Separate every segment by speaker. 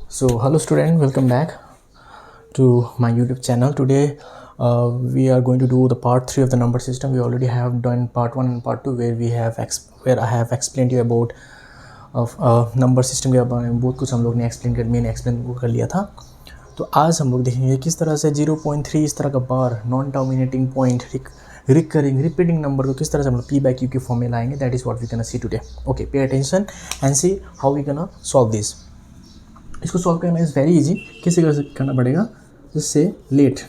Speaker 1: So hello student, welcome back to my YouTube channel. Today we are going to do the part 3 of the number system. We already have done part 1 and part 2 where I have explained you about number system के बारे में बहुत कुछ हम लोग ने मैंने explain कर लिया था. तो आज हम लोग देखेंगे किस तरह से 0.3 इस तरह का bar non terminating point repeating number को किस तरह से हम लोग p by q के फॉर्म में लाएंगे. That is what we can see today. Okay, pay attention and see how we can solve this. इसको सॉल्व करना इज़ वेरी इजी. कैसे करना पड़ेगा, जिससे let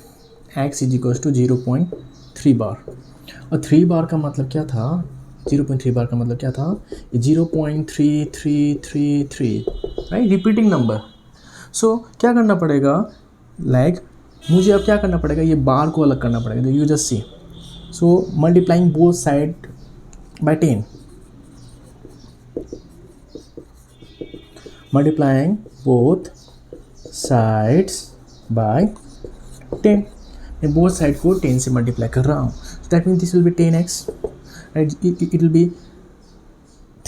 Speaker 1: x is equals to 0.3 bar. और 3 बार का मतलब क्या था, 0.3 बार का मतलब क्या था, 0.3333, राइट, रिपीटिंग नंबर. सो क्या करना पड़ेगा, मुझे अब क्या करना पड़ेगा, ये बार को अलग करना पड़ेगा. You just see. So multiplying both side by 10, multiplying both sides by 10. मैं both side को 10 से multiply कर रहा हूँ. So that means this will be 10x, right? It will be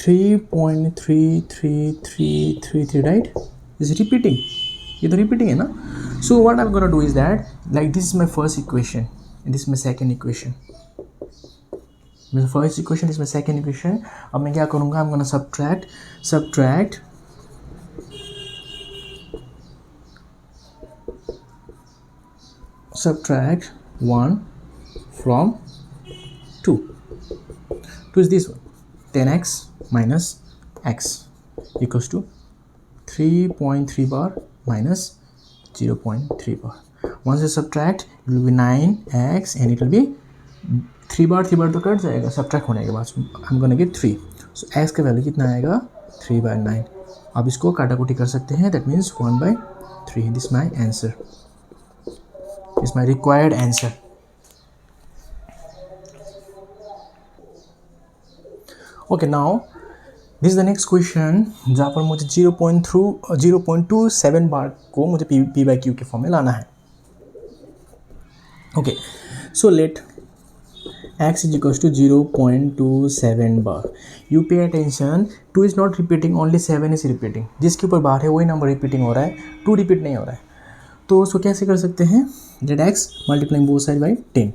Speaker 1: 3.33333, right? Is it repeating? ये तो repeating है ना. So what I'm gonna do is that, like, this is my first equation and this is my second equation. My first equation is my second equation. अब मैं क्या करूँगा, I'm gonna subtract 1 from 2. 2 is this one. 10x minus x equals to 3.3 bar minus 0.3 bar. Once you subtract, it will be 9x and it will be 3 बार तो cut जाएगा subtract होने के बाद. I'm gonna get 3. So x का value कितना आएगा, 3/9. अब इसको काटाकुटी कर सकते हैं. That means 1/3. This is my answer. Is my required answer. Okay, now this is the next question, जहाँ पर मुझे 0.27 बार को मुझे p by q के फॉर्म में लाना है. Okay, so let x is equals to 0.27 bar. You pay attention, 2 is not repeating, only 7 is repeating. जिसके ऊपर बार है वही नंबर रिपीटिंग हो रहा है, 2 रिपीट नहीं हो रहा है. तो उसको कैसे कर सकते हैं, let x multiplying both side by 10.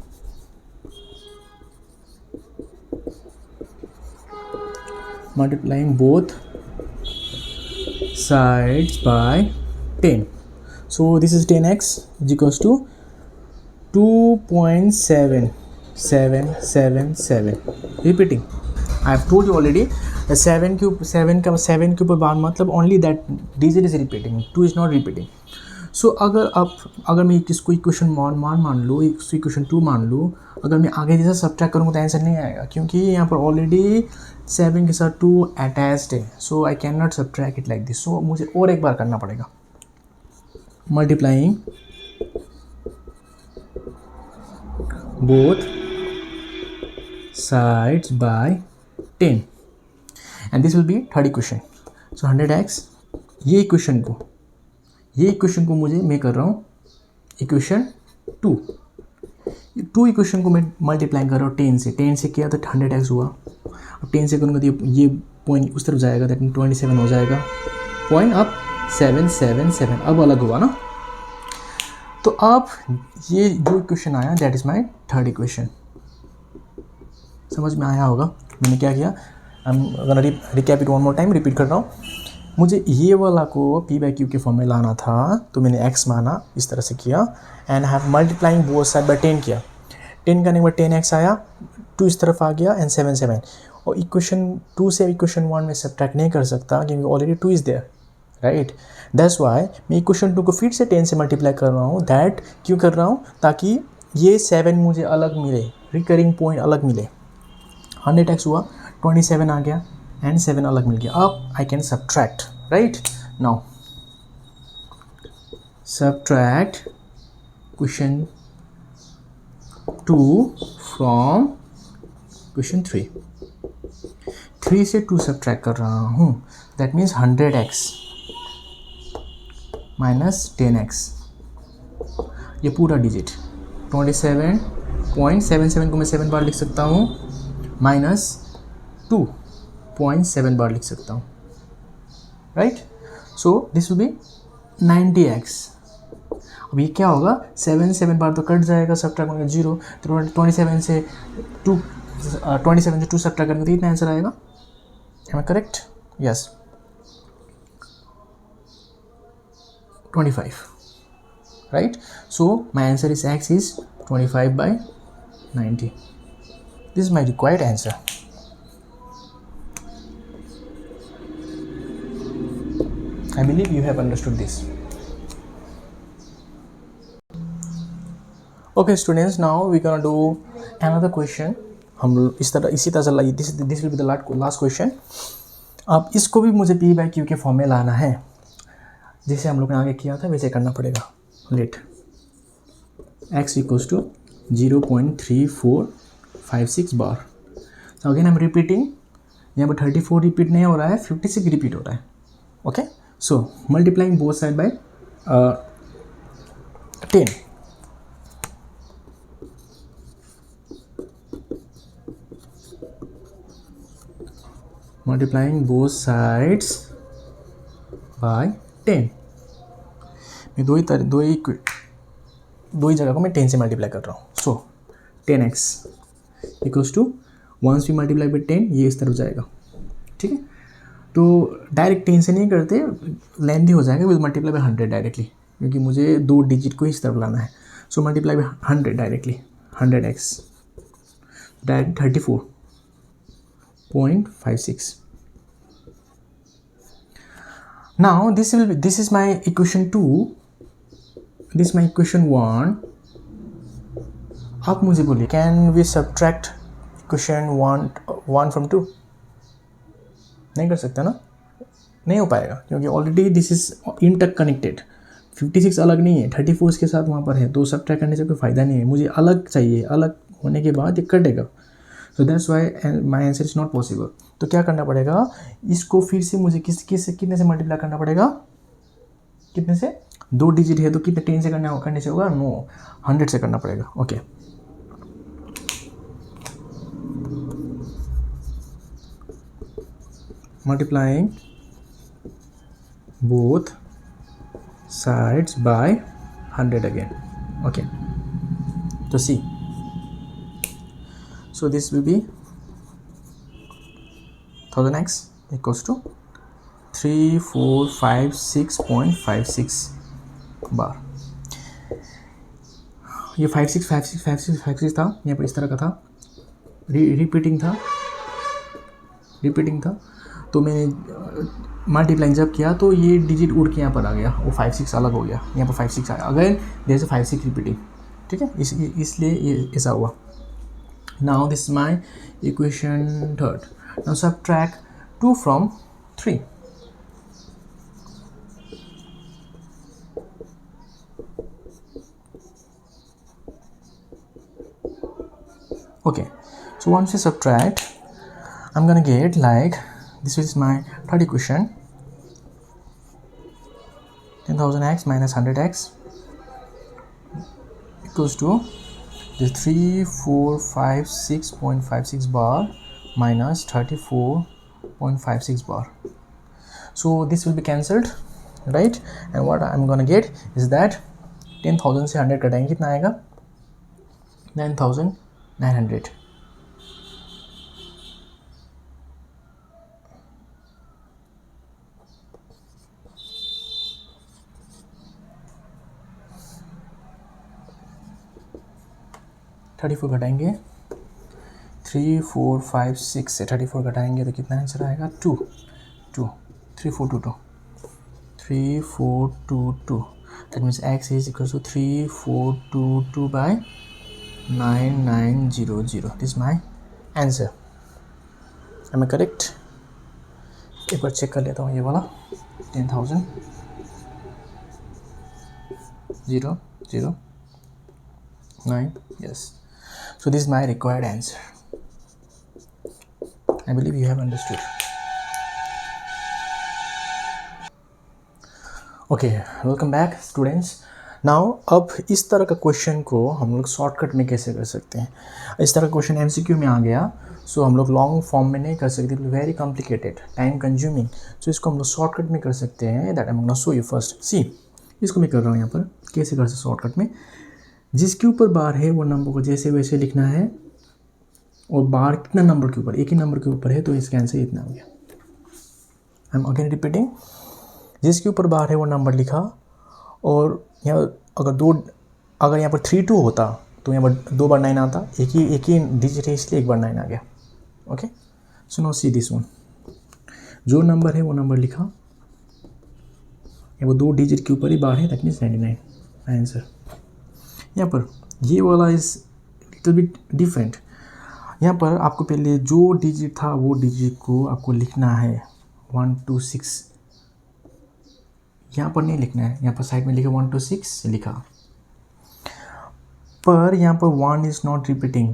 Speaker 1: Multiplying both sides by 10. So this is 10x is equals to 2.777 repeating. I have told you already, 7 के ऊपर बार मतलब only that digit is repeating, 2 is not repeating. So अगर मैं इसको equation मान लूँ, equation 2 मान लूँ, अगर मैं आगे जैसा सब्ट्रैक्ट करूँगा तो आंसर नहीं आएगा, क्योंकि यहाँ पर ऑलरेडी 7 के साथ 2 अटैच्ड है. So I can not subtract it like this. So मुझे और एक बार करना पड़ेगा, multiplying both sides by 10 and this will be third equation. So 100x, ये इक्वेशन को मुझे मैं कर रहा हूँ इक्वेशन 2 इक्वेशन को मैं मल्टीप्लाई कर रहा हूँ 10 से किया तो 100x हुआ. अब 10 से करूँगा तो ये पॉइंट उस तरफ जाएगा, दैट 27 हो जाएगा. पॉइंट अब 777 अब अलग हुआ ना. तो अब ये जो इक्वेशन आया, that is my third equation. समझ में आया होगा मैंने क्या किया. Recap it one more time, repeat कर रहा हूँ. मुझे ये वाला को p by q के फॉर्म में लाना था, तो मैंने x माना, इस तरह से किया, and have multiplying both side by 10 किया. 10 करने के बाद 10x आया, 2 इस तरफ आ गया एंड 7. और इक्वेशन 2 से इक्वेशन 1 में सब्ट्रैक्ट नहीं कर सकता, क्योंकि already 2 is there, right. That's why मैं इक्वेशन 2 को फिर से 10 से मल्टीप्लाई कर रहा हूँ. दैट क्यों कर रहा हूँ, ताकि ये 7 मुझे अलग मिले, रिकरिंग पॉइंट अलग मिले. 100x हुआ, 27 आ गया एंड 7 अलग मिल गया. अब I can subtract, right. Now subtract question 2 from question 3 से 2 सब्ट्रैक्ट कर रहा हूँ. That means 100x minus 10x, ये पूरा डिजिट 27.77 को मैं 7 बार लिख सकता हूँ, माइनस 2.7 बार लिख सकता हूँ, right. So this will be 90x। अब ये क्या होगा, 7 बार तो कट जाएगा, सब्ट्रैक्ट होगा 0, तो 27 से 2 सब्ट्रैक्ट करेंगे तो इतना आंसर आएगा। Am I correct? Yes, 25, right? So my answer is x is 25/90. This is my required answer. I believe you have understood this. Okay students, now we're gonna do another question. हम इसी तरह चला, this will be the last question. अब इसको भी मुझे p/q के form में लाना है, जैसे हम लोग ने आगे किया था वैसे करना पड़ेगा। लेट x इक्वल्स टू 0.3456 बार। तो अगेन आई एम रिपीटिंग, यहाँ पर 34 रिपीट नहीं हो रहा है, 56 रिपीट हो रहा है। Okay, so multiplying both side by 10। Multiplying both sides by 10। मैं दो ही जगह को मैं 10 से मल्टीप्लाई कर रहा हूँ। So 10x equals to, once we multiply by 10 ये इस तरफ जाएगा। ठीक है, तो डायरेक्ट 10 से नहीं करते, लेंथी हो जाएगा, विल मल्टीप्लाई बाई 100 डायरेक्टली, क्योंकि मुझे 2 डिजिट को इस तरफ लाना है। So multiply by 100 directly, 100x direct 34.56। Now this is my equation 2, this is my equation 1। आप मुझे बोलिए, can we subtract equation 1 from 2? नहीं कर सकता ना, नहीं हो पाएगा, क्योंकि ऑलरेडी दिस इज इंटरकनेक्टेड। 56 अलग नहीं है, 34 इसके साथ वहाँ पर है, तो सब्ट्रैक्ट करने से कोई फ़ायदा नहीं है, मुझे अलग चाहिए, अलग होने के बाद ये कटेगा। So that's why my answer is not possible. तो क्या करना पड़ेगा, इसको फिर से मुझे कितने से मल्टीप्लाई करना पड़ेगा, कितने से, 2 डिजिट है तो कितने, 10 से करने से होगा, नो 100 से करना पड़ेगा। Okay, multiplying both sides bye 100 again. Okay, तो सी, so this will be 1000x equals to 3456.56 बार। ये 56 था, यहाँ पर इस तरह का था, रिपीटिंग था। तो मैंने मल्टीप्लाइंग जब किया तो ये डिजिट उड़ के यहाँ पर आ गया, वो 56 अलग हो गया, यहाँ पर 56 आया, अगेन देयर इज 56 रिपीटिंग। ठीक है, इसलिए ये ऐसा हुआ। Now this is my equation 3rd. Now subtract 2 from 3. Okay, so once we subtract, I'm gonna get like, this is my third equation, 10,000x minus 100x equals to this 3456.56 bar minus 34.56 bar. So this will be cancelled, right? And what I'm gonna get is that 10,000 से 100 कटाएंगे, कितना आएगा, 9,900। घटाएंगे 3 4 5 6 से 34 घटाएंगे तो कितना answer आएगा, 2 3422। That means x is equal to 3422 by 9900। This my answer. Am I correct? एक बार चेक कर लेता हूँ ये वाला, 10,000 0 0 9, yes. So this is my required answer. I believe you have understood. Okay, welcome back students. Now अब इस तरह का क्वेश्चन को हम लोग शॉर्टकट में कैसे कर सकते हैं। इस तरह का क्वेश्चन MCQ में आ गया, सो हम लोग लॉन्ग फॉर्म में नहीं कर सकते, very complicated, time consuming. So इसको हम लोग शॉर्टकट में कर सकते हैं। That I am gonna show you first. See, इसको मैं कर रहा हूँ यहाँ पर कैसे कर सकते शॉर्टकट में, जिसके ऊपर बार है वो नंबर को जैसे वैसे लिखना है, और बार कितना नंबर के ऊपर, एक ही नंबर के ऊपर है, तो इसका आंसर इतना हो गया। आई एम अगेन रिपीटिंग, जिसके ऊपर बार है वो नंबर लिखा, और यहाँ अगर यहाँ पर 3 2 होता तो यहाँ पर 2 बार 9 आता, एक ही डिजिट है इसलिए 1 बार 9 आ गया। Okay, so now see this one, जो नंबर है वो नंबर लिखा, वो 2 डिजिट के ऊपर ही बार है, दैट मीन्स 99 आंसर। यहाँ पर ये वाला इज लिटिल बिट डिफरेंट। यहाँ पर आपको पहले जो डिजिट था वो डिजिट को आपको लिखना है 1 2 6, यहाँ पर नहीं लिखना है, यहाँ पर साइड में लिखा 1 2 6 लिखा, पर यहाँ पर 1 इज़ नॉट रिपीटिंग।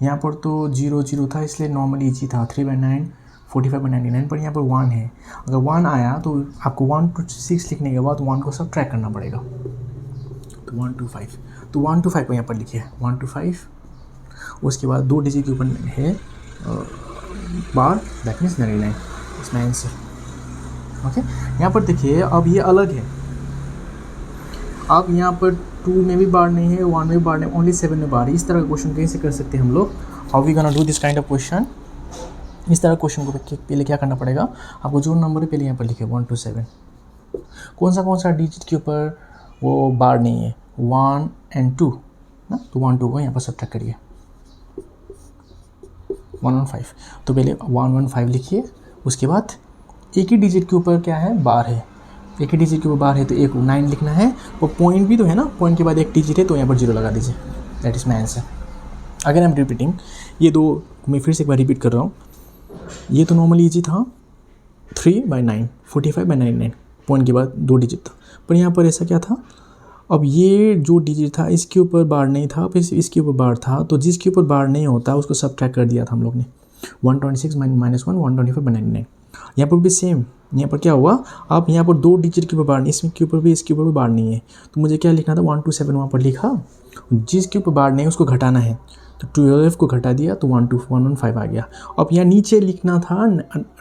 Speaker 1: यहाँ पर तो 0 0 था इसलिए नॉर्मली इजी था, 3/9 45/99, पर यहाँ पर 1 है। अगर 1 आया तो आपको 1 2 6 लिखने के बाद 1 को सब ट्रैक करना पड़ेगा, तो 1 2 5, तो 1 2 5 को यहाँ पर लिखिए 1 2 5, उसके बाद 2 डिजिट के ऊपर है बार, दैट मीन्स 99 इसमें आंसर। ओके, यहाँ पर देखिए अब ये अलग है, अब यहाँ पर 2 में भी बार नहीं है, 1 में भी बार नहीं, ओनली 7 में बार है। इस तरह का क्वेश्चन कैसे कर सकते हैं हम लोग, how we gonna do this kind of question. इस तरह क्वेश्चन को पहले क्या करना पड़ेगा, आपको जो नंबर है पहले यहाँ पर लिखे 1 2 7, कौन सा डिजिट के ऊपर वो बार नहीं है, 1 और 2 ना, तो 1 2 को यहाँ पर सब्ट्रैक्ट करिए 1 1 5, तो पहले 1 1 5 लिखिए, उसके बाद एक ही डिजिट के ऊपर क्या है, बार है, एक ही डिजिट के ऊपर बार है तो एक 9 लिखना है, वो पॉइंट भी तो है ना, पॉइंट के बाद एक डिजिट है तो यहाँ पर 0 लगा दीजिए, दैट इज़ माई आंसर। अगर आई एम रिपीटिंग, ये दो मैं फिर से एक बार रिपीट कर रहा हूँ, ये तो नॉर्मली ईजी था 3/9 45/99, पॉइंट के बाद 2 डिजिट था, पर यहाँ पर ऐसा क्या था, अब ये जो डिजिट था इसके ऊपर बार नहीं था, फिर इसके ऊपर बार था, तो जिसके ऊपर बार नहीं होता उसको सब्ट्रैक्ट कर दिया था हम लोग ने, 126 - 1 125/99। यहाँ पर भी सेम, यहाँ पर क्या हुआ, आप यहाँ पर 2 डिजिट के ऊपर बार नहीं, इसके ऊपर भी बार नहीं है, तो मुझे क्या लिखना था 1 2 7 वहाँ पर लिखा, जिसके ऊपर बार नहीं उसको घटाना है, तो 12 को घटा दिया तो 1 2 1 1 5 आ गया। अब यहाँ नीचे लिखना था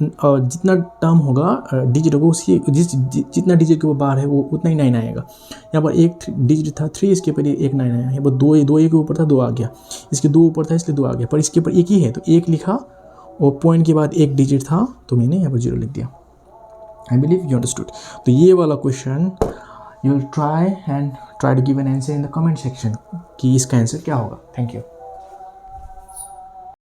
Speaker 1: जितना टर्म होगा डिजिट होगा उसकी जितना डिजिट के ऊपर बार है वो उतना ही 9 आएगा। यहाँ पर एक डिजिट था 3, इसके ऊपर एक 9 आया, यहाँ पर 2 के ऊपर था 2 आ गया, इसके 2 ऊपर था इसलिए 2 आ गया, पर इसके ऊपर एक ही है तो 1 लिखा, और पॉइंट के बाद एक डिजिट था तो मैंने यहाँ पर 0 लिख दिया। I believe you understood. तो ये वाला question you will try to give an answer in the comment section कि इसका आंसर क्या होगा। Thank you.